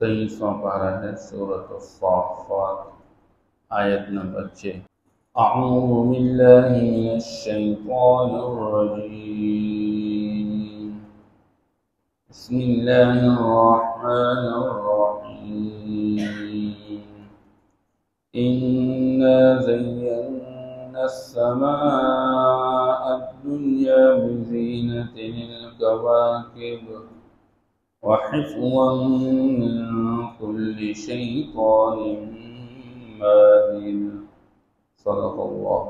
23واں پارہ ہے سورۃ الصافات، آیت نمبر 6۔ اعوذ باللہ من الشیطان الرجیم، بسم اللہ الرحمن الرحیم۔ انا زینا السماء الدنیا بزینۃ الکواکب وحفظا من كل شیطان مارد۔ صدق اللہ۔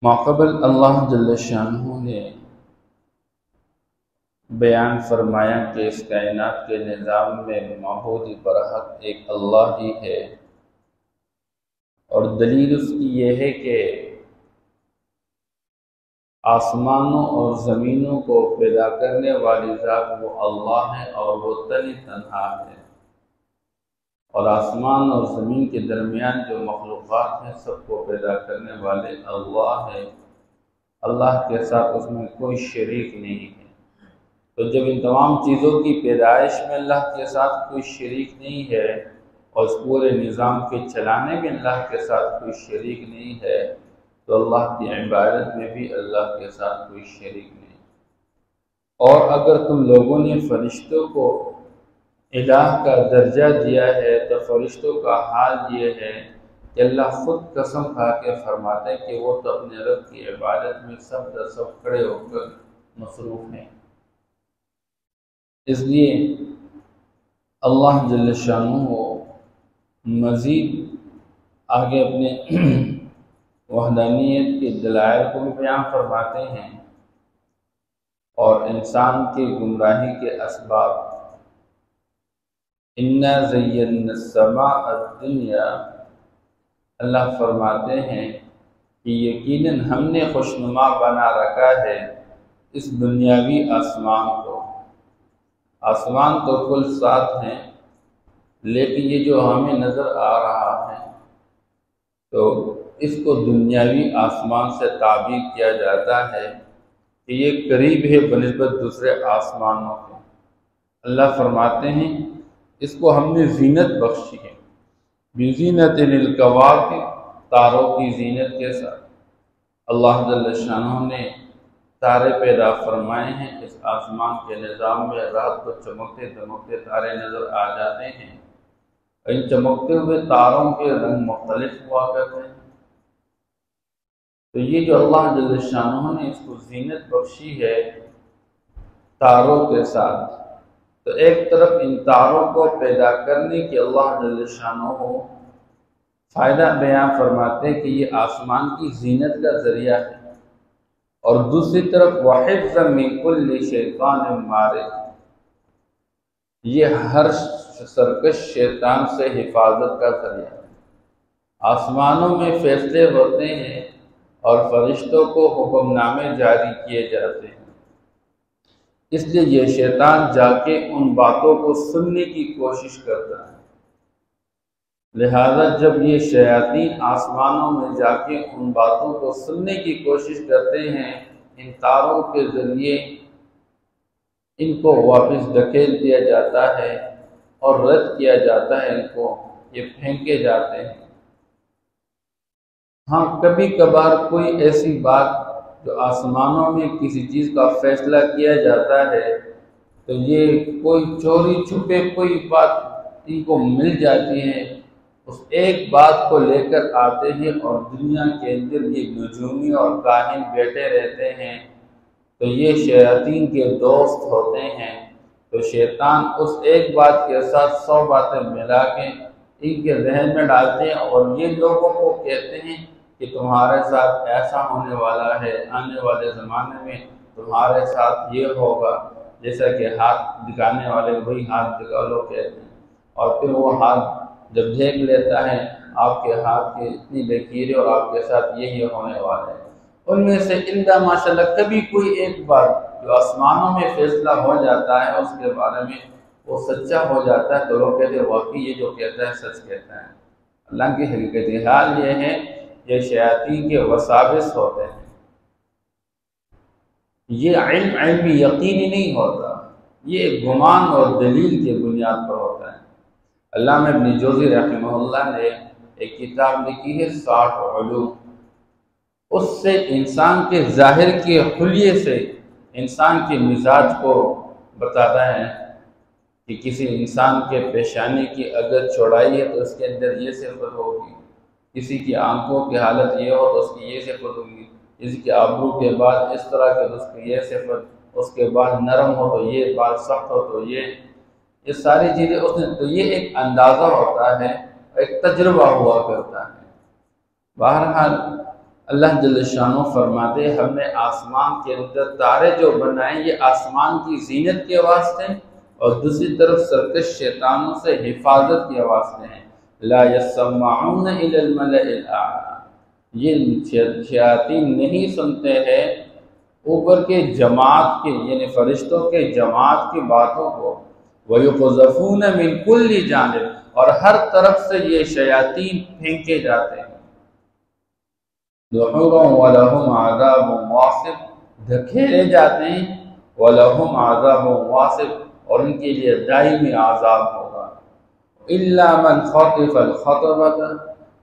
ماقبل اللہ جل شانہ نے بیان فرمایا کہ اس کائنات کے نظام میں معبود برحق ایک اللہ ہی ہے، اور دلیل اس کی یہ ہے کہ آسمانوں اور زمینوں کو پیدا کرنے والی ذات وہ اللہ ہے، اور وہ تنی تنہا ہے، اور آسمان اور زمین کے درمیان جو مخلوقات ہیں سب کو پیدا کرنے والے اللہ ہے۔ اللہ کے ساتھ اس میں کوئی شریک نہیں ہے۔ تو جب ان تمام چیزوں کی پیدائش میں اللہ کے ساتھ کوئی شریک نہیں ہے، اور اس پورے نظام کے چلانے میں اللہ کے ساتھ کوئی شریک نہیں ہے، تو اللہ کی عبادت میں بھی اللہ کے ساتھ کوئی شریک نہیں۔ اور اگر تم لوگوں نے فرشتوں کو الہ کا درجہ دیا ہے، تو فرشتوں کا حال یہ ہے کہ اللہ خود قسم کھا کے فرماتا ہے کہ وہ تو اپنے رب کی عبادت میں سب در سب کھڑے ہو کر مصروف ہیں۔ اس لیے اللہ جل شانہ مزید آگے اپنے وحدانیت کے دلائل کو بھی بیان فرماتے ہیں، اور انسان کی گمراہی کے اسباب۔ انا زینا السماء الدنیا، اللہ فرماتے ہیں کہ یقیناً ہم نے خوشنما بنا رکھا ہے اس دنیاوی آسمان کو۔ آسمان تو کل 7 ہیں، لیکن یہ جو ہمیں نظر آ رہا ہے تو اس کو دنیاوی آسمان سے تعبیر کیا جاتا ہے کہ یہ قریب ہے بنسبت دوسرے آسمانوں کے۔ اللہ فرماتے ہیں اس کو ہم نے زینت بخشی ہے، بزینۃ الکواکب، تاروں کی زینت کے ساتھ۔ اللہ جل شانہ نے تارے پیدا فرمائے ہیں۔ اس آسمان کے نظام میں رات کو چمکتے دمکتے تارے نظر آ جاتے ہیں، ان چمکتے ہوئے تاروں کے رنگ مختلف ہوا کرتے ہیں۔ تو یہ جو اللہ جل شانہ نے اس کو زینت بخشی ہے تاروں کے ساتھ، تو ایک طرف ان تاروں کو پیدا کرنے کی اللہ جل شانہ فائدہ بیان فرماتے ہیں کہ یہ آسمان کی زینت کا ذریعہ ہے، اور دوسری طرف وحفظا من کل شیطان مارد، یہ ہر سرکش شیطان سے حفاظت کا ذریعہ ہے۔ آسمانوں میں فیصلے ہوتے ہیں اور فرشتوں کو حکم نامے جاری کیے جاتے ہیں، اس لیے یہ شیطان جا کے ان باتوں کو سننے کی کوشش کرتا ہے۔ لہذا جب یہ شیاطین آسمانوں میں جا کے ان باتوں کو سننے کی کوشش کرتے ہیں، ان تاروں کے ذریعے ان کو واپس دھکیل دیا جاتا ہے اور رد کیا جاتا ہے، ان کو یہ پھینکے جاتے ہیں۔ ہاں کبھی کبھار کوئی ایسی بات جو آسمانوں میں کسی چیز کا فیصلہ کیا جاتا ہے، تو یہ کوئی چوری چھپے کوئی بات ان کو مل جاتی ہے، اس ایک بات کو لے کر آتے ہیں، اور دنیا کے اندر یہ نجومی اور کاہن بیٹھے رہتے ہیں، تو یہ شیاطین کے دوست ہوتے ہیں۔ تو شیطان اس ایک بات کے ساتھ 100 باتیں ملا کے ان کے ذہن میں ڈالتے ہیں، اور یہ لوگوں کو کہتے ہیں کہ تمہارے ساتھ ایسا ہونے والا ہے، آنے والے زمانے میں تمہارے ساتھ یہ ہوگا، جیسا کہ ہاتھ دکھانے والے وہی ہاتھ دکھا لو کہتے ہیں، اور پھر وہ ہاتھ جب دیکھ لیتا ہے آپ کے ہاتھ کی اتنی لکیریں اور آپ کے ساتھ یہی ہونے والا ہے۔ ان میں سے الا ماشاءاللہ کبھی کوئی ایک بات جو آسمانوں میں فیصلہ ہو جاتا ہے اس کے بارے میں وہ سچا ہو جاتا ہے، تو لوگ کہتے ہیں واقعی یہ جو کہتا ہے سچ کہتا ہے۔ اللہ کی حقیقت حال یہ ہے، یہ شیاطین کے وساوس ہوتے ہیں۔ یہ علم یقینی نہیں ہوتا، یہ گمان اور دلیل کی بنیاد پر ہوتا ہے۔ علامہ ابن جوزی رحمہ اللہ نے ایک کتاب لکھی ہے 60 علوم، اس سے انسان کے ظاہر کے خلیے سے انسان کے مزاج کو بتاتا ہے کہ کسی انسان کے پیشانی کی اگر چوڑائی ہے تو اس کے اندر یہ صفت ہوگی، کسی کی آنکھوں کی حالت یہ ہو تو اس کی یہ صفت ہوگی، کسی کے آبرو کے بعد اس طرح کے اس کی یہ صفت، اس کے بعد نرم ہو تو یہ، بات سخت ہو تو یہ ساری چیزیں اس نے، تو یہ ایک اندازہ ہوتا ہے، ایک تجربہ ہوا کرتا ہے۔ بہرحال اللہ جل شانہ فرماتے ہم نے آسمان کے اندر تارے جو بنائے یہ آسمان کی زینت کے واسطے، اور دوسری طرف سرکش شیطانوں سے حفاظت کے واسطے ہیں۔ لا يسمعون الى الملأ الاعلى، یہ شیاطین نہیں سنتے ہیں اوپر کے جماعت کے، یعنی فرشتوں کے جماعت کی باتوں کو۔ وَيُقْذَفُونَ مِن كُلِّ جانب، اور ہر طرف سے یہ شیاطین پھینکے جاتے ہیں۔ دحورا وَلَهُمْ عَذَابٌ وَاصِبٌ، دھکیلے جاتے ہیں، وَلَهُمْ عَذَابٌ وَاصِبٌ، اور ان کے لیے دائمی عذاب ہوگا۔ إِلَّا مَنْ خَطِفَ الْخَطَبَةَ،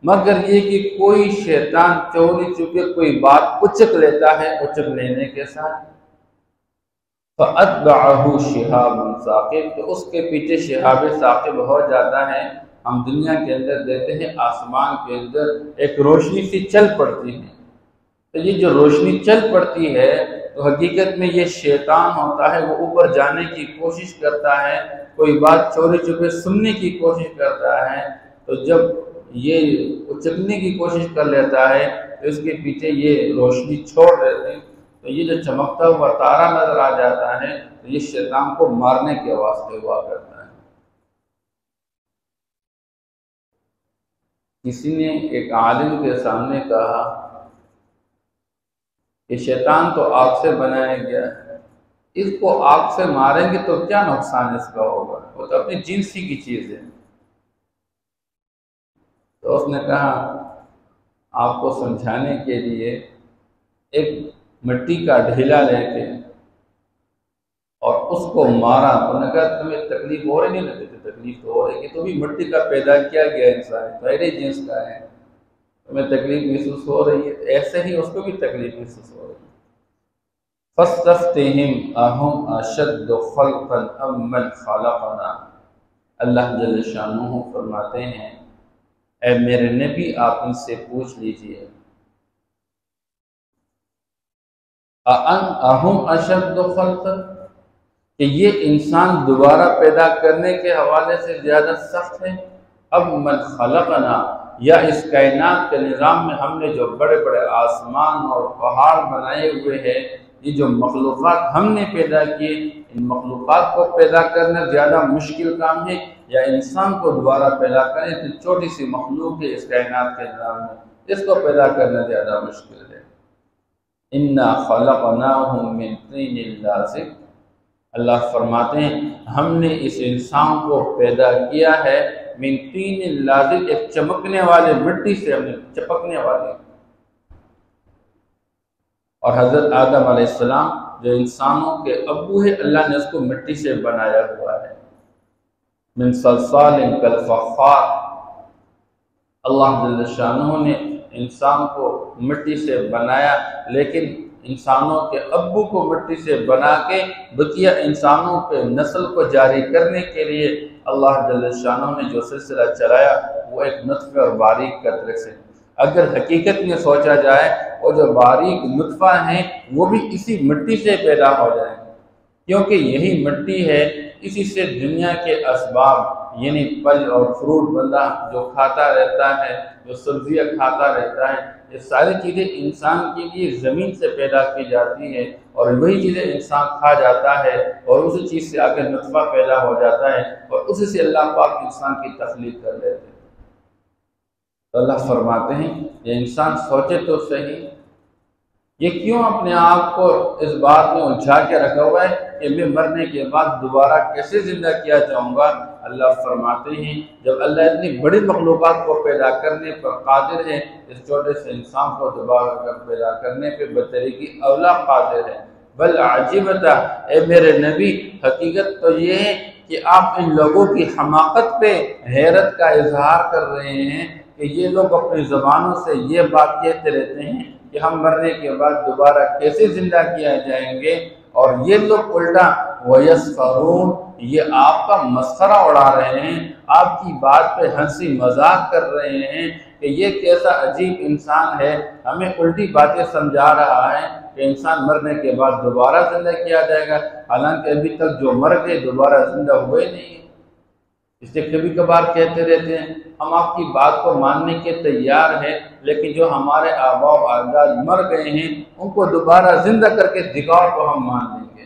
مگر یہ کہ کوئی شیطان چوری چپے کوئی بات اچک لیتا ہے، اچک لینے کے ساتھ فَأَتْبَعَهُ شِهَابٌ ثَاقِبٌ، تو اس کے پیچھے شہاب ثاقب ہو جاتا ہے۔ ہم دنیا کے اندر دیکھتے ہیں آسمان کے اندر ایک روشنی سی چل پڑتی ہے، تو یہ جو روشنی چل پڑتی ہے تو حقیقت میں یہ شیطان ہوتا ہے، وہ اوپر جانے کی کوشش کرتا ہے، کوئی بات چوری چپے سننے کی کوشش کرتا ہے، تو جب یہ اچکنے کی کوشش کر لیتا ہے تو اس کے پیچھے یہ روشنی چھوڑ دیتے ہیں، تو یہ جو چمکتا ہوا تارا نظر آ جاتا ہے تو یہ شیطان کو مارنے کے واسطے ہوا کرتا ہے۔ کسی نے ایک عالم کے سامنے کہا کہ شیطان تو آگ سے بنایا گیا ہے، اس کو آگ سے ماریں گے تو کیا نقصان اس کا ہوگا، وہ تو اپنی جنسی کی چیز ہے۔ تو اس نے کہا آپ کو سمجھانے کے لیے ایک مٹی کا ڈھیلا لے کے اور اس کو مارا، انہوں نے کہا تمہیں تکلیف ہو رہی نہیں لگتی؟ تکلیف تو ہو رہی کہ تمہیں مٹی کا پیدا کیا گیا انسان، پہلے جنس کا ہے، تمہیں تکلیف محسوس ہو رہی ہے، ایسے ہی اس کو بھی تکلیف محسوس ہو رہی ہے۔ فَاسْتَفْتِهِمْ أَهُمْ أَشَدُّ خَلْقًا أَمْ مَنْ خَلَقَنَا، اللہ جل شانہ فرماتے ہیں اے میرے نبی آپ ان سے پوچھ لیجئے أَهُمْ أَشَدُّ خَلْقًا، کہ یہ انسان دوبارہ پیدا کرنے کے حوالے سے زیادہ سخت ہے، اب من خلقنا، یا اس کائنات کے نظام میں ہم نے جو بڑے بڑے آسمان اور پہاڑ بنائے ہوئے ہیں، یہ جو مخلوقات ہم نے پیدا کیے، ان مخلوقات کو پیدا کرنا زیادہ مشکل کام ہے، یا انسان کو دوبارہ پیدا کریں تو چھوٹی سی مخلوق ہے اس کائنات کے نظام میں، اس کو پیدا کرنا زیادہ مشکل ہے۔ اِنَّا خَلَقْنَاهُم مِّن طِينٍ لَازِبٍ، اللہ فرماتے ہیں ہم نے اس انسان کو پیدا کیا ہے من طین لازب، ایک چمکنے والے مٹی سے، ہم نے چپکنے والے۔ اور حضرت آدم علیہ السلام جو انسانوں کے ابو ہے، اللہ نے اس کو مٹی سے بنایا ہوا ہے۔ من صلصال کالفخار، اللہ جل شانہ نے انسان کو مٹی سے بنایا، لیکن انسانوں کے ابو کو مٹی سے بنا کے بقیہ انسانوں کے نسل کو جاری کرنے کے لیے اللہ جل شانہ نے جو سلسلہ چلایا وہ ایک نطفے اور باریک قطرے سے۔ اگر حقیقت میں سوچا جائے وہ جو باریک نطفہ ہیں وہ بھی اسی مٹی سے پیدا ہو جائیں، کیونکہ یہی مٹی ہے، اسی سے دنیا کے اسباب یعنی پھل اور فروٹ بندہ جو کھاتا رہتا ہے، جو سبزیاں کھاتا رہتا ہے، یہ ساری چیزیں انسان کے لیے زمین سے پیدا کی جاتی ہیں، اور وہی چیزیں انسان کھا جاتا ہے اور اسی چیز سے آگے نطفہ پیدا ہو جاتا ہے، اور اسی سے اللہ پاک انسان کی تخلیق کر لیتے ہیں۔ تو اللہ فرماتے ہیں یہ انسان سوچے تو صحیح، یہ کیوں اپنے آپ کو اس بات میں الجھا کے رکھا ہوا ہے کہ میں مرنے کے بعد دوبارہ کیسے زندہ کیا جاؤں گا؟ اللہ فرماتے ہیں جب اللہ اتنی بڑی مخلوقات کو پیدا کرنے پر قادر ہے، اس چھوٹے سے انسان کو دوبارہ پیدا کرنے پہ بطریقی اولا قادر ہے۔ بل عجبت، اے میرے نبی حقیقت تو یہ ہے کہ آپ ان لوگوں کی حماقت پہ حیرت کا اظہار کر رہے ہیں کہ یہ لوگ اپنی زبانوں سے یہ بات کہتے رہتے ہیں کہ ہم مرنے کے بعد دوبارہ کیسے زندہ کیا جائیں گے، اور یہ لوگ الٹا وَيَسْخَرُونَ یہ آپ کا مسخرہ اڑا رہے ہیں، آپ کی بات پہ ہنسی مذاق کر رہے ہیں کہ یہ کیسا عجیب انسان ہے، ہمیں الٹی باتیں سمجھا رہا ہے کہ انسان مرنے کے بعد دوبارہ زندہ کیا جائے گا، حالانکہ ابھی تک جو مر گئے دوبارہ زندہ ہوئے نہیں ہیں۔ اس لیے کبھی کبھار کہتے رہتے ہیں ہم آپ کی بات کو ماننے کے تیار ہیں، لیکن جو ہمارے آباء و اجداد مر گئے ہیں ان کو دوبارہ زندہ کر کے دکھاؤ تو ہم مان لیں گے۔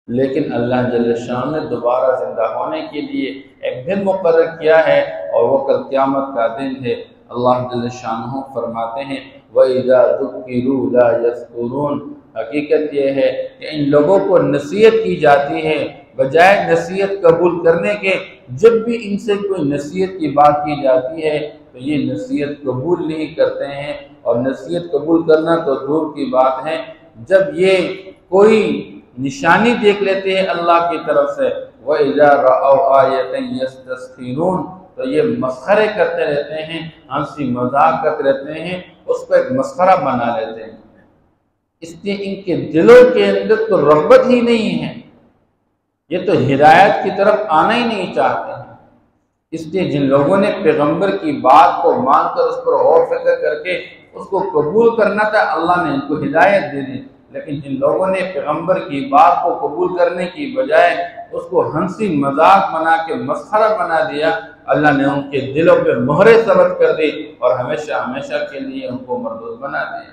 لیکن اللہ جل شان نے دوبارہ زندہ ہونے کے لیے ایک دن مقرر کیا ہے، اور وہ کل قیامت کا دن ہے۔ اللہ جل شانہ فرماتے ہیں وَإِذَا ذُكِّرُوا لَا يَذْكُرُونَ، حقیقت یہ ہے کہ ان لوگوں کو نصیحت کی جاتی ہے، بجائے نصیحت قبول کرنے کے جب بھی ان سے کوئی نصیحت کی بات کی جاتی ہے تو یہ نصیحت قبول نہیں کرتے ہیں، اور نصیحت قبول کرنا تو دور کی بات ہے، جب یہ کوئی نشانی دیکھ لیتے ہیں اللہ کی طرف سے وَإِذَا رَأَوْا آیَةً يَسْتَسْخِرُونَ تو یہ مسخرے کرتے رہتے ہیں، ہنسی مذاق کرتے رہتے ہیں، اس کو ایک مسخرہ بنا لیتے ہیں۔ اس لیے ان کے دلوں کے اندر تو رغبت ہی نہیں ہے، یہ تو ہدایت کی طرف آنا ہی نہیں چاہتے ہیں۔ اس لیے جن لوگوں نے پیغمبر کی بات کو مان کر اس پر غور فکر کر کے اس کو قبول کرنا تھا، اللہ نے ان کو ہدایت دے دی، لیکن جن لوگوں نے پیغمبر کی بات کو قبول کرنے کی بجائے اس کو ہنسی مذاق بنا کے مسخرہ بنا دیا، اللہ نے ان کے دلوں پہ مہریں ثبت کر دی اور ہمیشہ ہمیشہ کے لیے ان کو مردود بنا دیا۔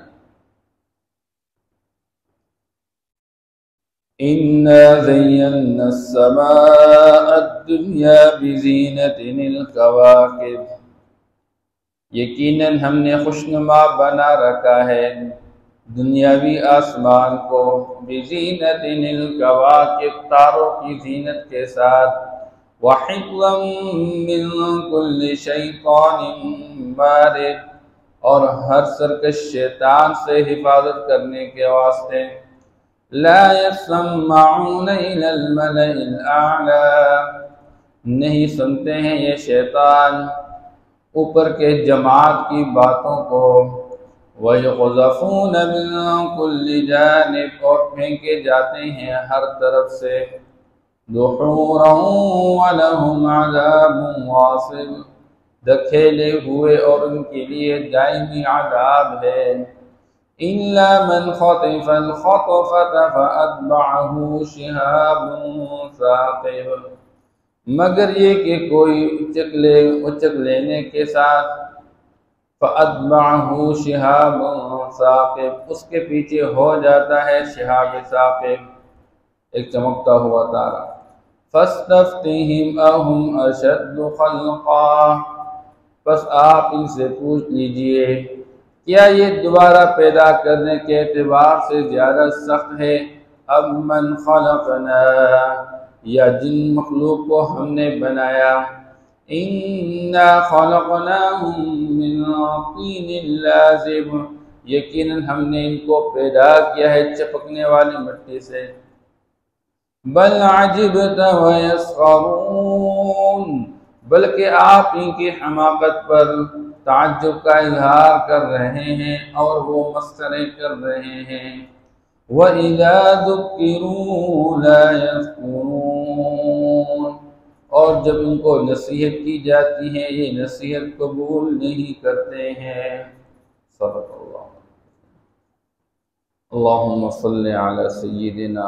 إِنَّا زَيَّنَّا السَّمَاءَ الدُّنْيَا بِزِينَةٍ الْكَوَاكِبِ یقیناً ہم نے خوشنما بنا رکھا ہے دنیاوی آسمان کو بِزِينَةٍ الْكَوَاكِبِ تاروں کی زینت کے ساتھ، وَحِفْظًا مِّن كُلِّ شَيْطَانٍ مَارِدٍ اور ہر سرکش شیطان سے حفاظت کرنے کے واسطے، لا يسمعون إلى الملأ الأعلى نہیں سنتے ہیں یہ شیطان اوپر کے جماعت کی باتوں کو، وَيُقْذَفُونَ مِن كُلِّ جانب اور پھینکے جاتے ہیں ہر طرف سے، دحورا وَلَهُمْ عَذَابٌ وَاصِبٌ دھکیلے ہوئے اور ان کے لیے دائمی عذاب ہے۔ إِلَّا مَنْ خَطِفَ الْخَطْفَةَ فَأَتْبَعَهُ شِهَابٌ ثَاقِبٌ مگر یہ کہ کوئی اچک لینے کے ساتھ، فَأَتْبَعَهُ شِهَابٌ ثَاقِبٌ اس کے پیچھے ہو جاتا ہے شہاب ثاقب ایک چمکتا ہوا تارا۔ فَاسْتَفْتِهِمْ أَهُمْ أَشَدُّ خَلْقًا پس آپ ان سے پوچھ لیجئے کیا یہ دوبارہ پیدا کرنے کے اعتبار سے زیادہ سخت ہے، ام من خلقنا یا جن مخلوق کو ہم نے بنایا، انا خلقناہم من طین لازب یقیناً ہم نے ان کو پیدا کیا ہے چپکنے والی مٹی سے، بل عجبت ویسخرون بلکہ آپ ان کی حماقت پر تعجب کا اظہار کر رہے ہیں اور وہ مسخرے کر رہے ہیں۔ وَإِذَا ذُكِّرُوا لَا يَذْكُرُونَ اور جب ان کو نصیحت کی جاتی ہے یہ نصیحت قبول نہیں کرتے ہیں۔ صدق اللہ۔ اللہم صلی علی سیدنا